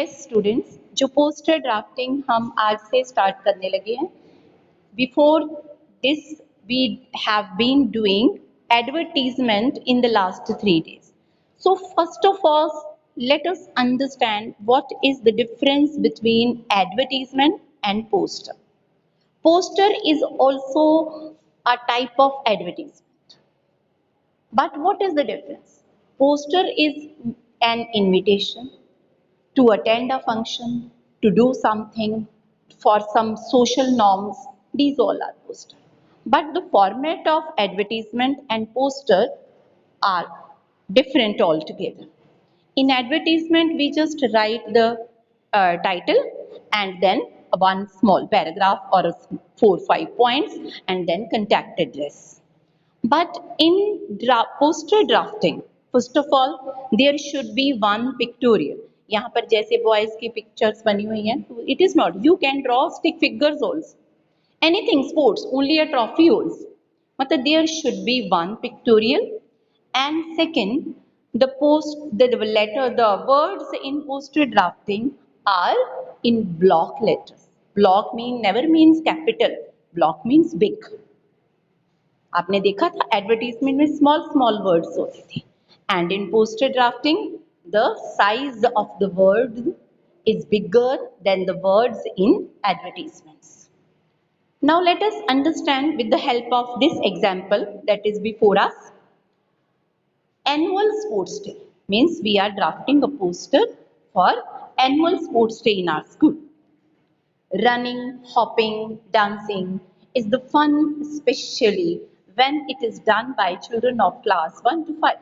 Students, जो poster drafting हम आज से स्टार्ट करने लगे हैं. Before this we have been doing advertisement in the last 3 days. So first of all, let us understand what is the difference between advertisement and poster. Poster is also a type of advertisement. But what is the difference? Poster is an invitation to attend a function, to do something for some social norms. These all are poster. But the format of advertisement and poster are different altogether. In advertisement, we just write the title and then one small paragraph or 4 5 points and then contact address. But in poster drafting, first of all, there should be one pictorial. यहाँ पर जैसे boys की pictures बनी हुई हैं, तो it is not. You can draw stick figures also. Anything sports, only a trophy also. मतलब there should be one pictorial. And second, the words in poster drafting are in block letters. Block never means capital. Block means big. आपने देखा था advertisement में small words होते थे and in poster drafting the size of the word is bigger than the words in advertisements. Now let us understand with the help of this example that is before us. Annual sports day means we are drafting a poster for annual sports day in our school. Running, hopping, dancing is the fun, especially when it is done by children of class 1 to 5.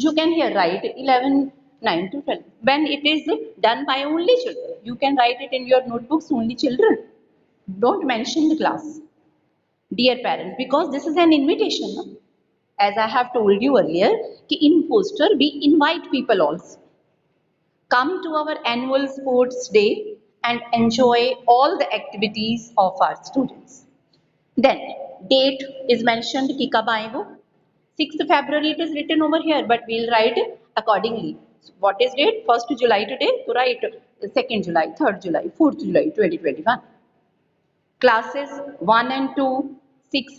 You can here write 11, 9 to 12. When it is done by only children, you can write it in your notebooks, only children. Don't mention the class. Dear parents, because this is an invitation. No? As I have told you earlier, in poster we invite people also. Come to our annual sports day and enjoy all the activities of our students. Then date is mentioned कि कब आए वो. 6th February it is written over here, but we'll write accordingly. So what is date? 1st July today, so write 2nd July, 3rd July, 4th July 2021. Classes 1 and 2, 6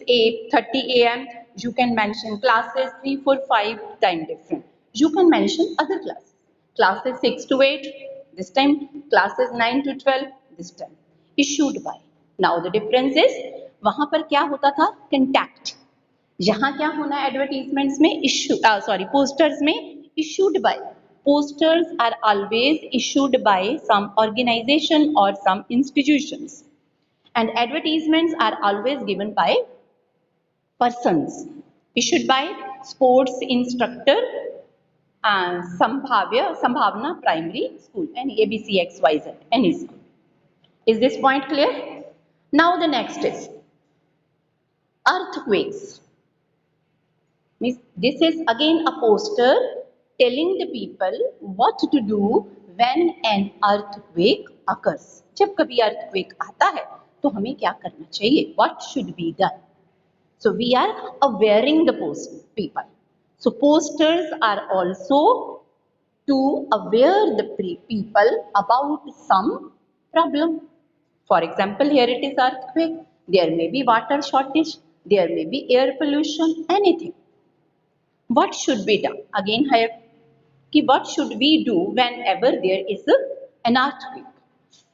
30 a.m. You can mention classes 3, 4, 5 time different. You can mention other classes. Classes 6 to 8 this time, classes 9 to 12 this time. Issued by. Now the difference is वहां पर क्या होता था contact. यहाँ क्या होना है advertisements में पोस्टर्स में issued by. Posters are always issued by some organization or some institutions, and advertisements are always given by persons. Issued by sports instructor, Sambhavna Primary School, any ABCXYZ, any school. Is this point clear? Now the next is earthquakes. Means this is again a poster telling the people what to do when an earthquake occurs. जब कभी earthquake आता है तो हमें क्या करना चाहिए? What should be done? So we are awareing the people. So posters are also to aware the people about some problem. For example, here it is earthquake. There may be water shortage. There may be air pollution. Anything. What should be done? Again here, what should we do whenever there is an earthquake?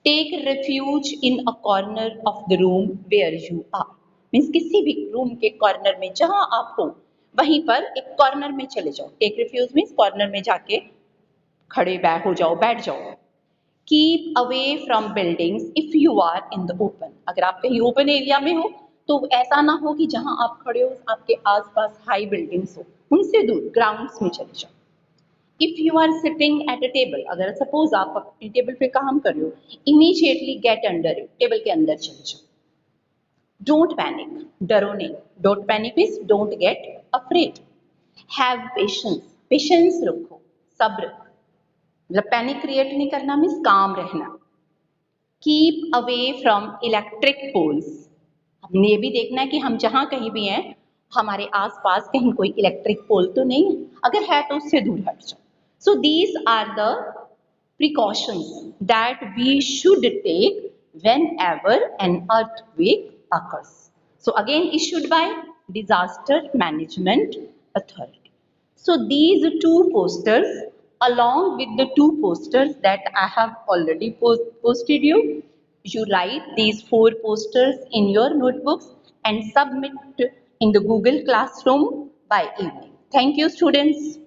Take refuge in a corner of the room where you are. Means किसी भी room के corner में जहां आप हो वहीं पर एक कॉर्नर में चले जाओ. Take refuge means कॉर्नर में जाके खड़े हो जाओ, बैठ जाओ. Keep away from buildings if you are in the open. अगर आप कहीं ओपन एरिया में हो तो ऐसा ना हो कि जहां आप खड़े हो आपके आसपास हाई बिल्डिंग्स हो, उनसे दूर ग्राउंड्स में चले जाओ. If you are sitting at a table, अगर सपोज आप अपनी टेबल पे काम कर रहे हो, immediately get under it, table के अंदर चले जाओ. Don't panic, डरो नहीं. Don't panic means don't get afraid. Have patience, patience रखो, सब्र. मतलब पैनिक क्रिएट नहीं करना मीन्स काम रहना. Keep away from electric poles. हमने ये भी देखना है कि हम जहां कहीं भी हैं हमारे आसपास कहीं कोई इलेक्ट्रिक पोल तो नहीं है, अगर है तो उससे दूर हट जाओ. So these are the precautions that we should take whenever an earthquake occurs. So again issued by Disaster Management Authority. So these two posters along with the two posters that I have already posted you, you write these four posters in your notebooks and submit in the Google Classroom by evening. Thank you students.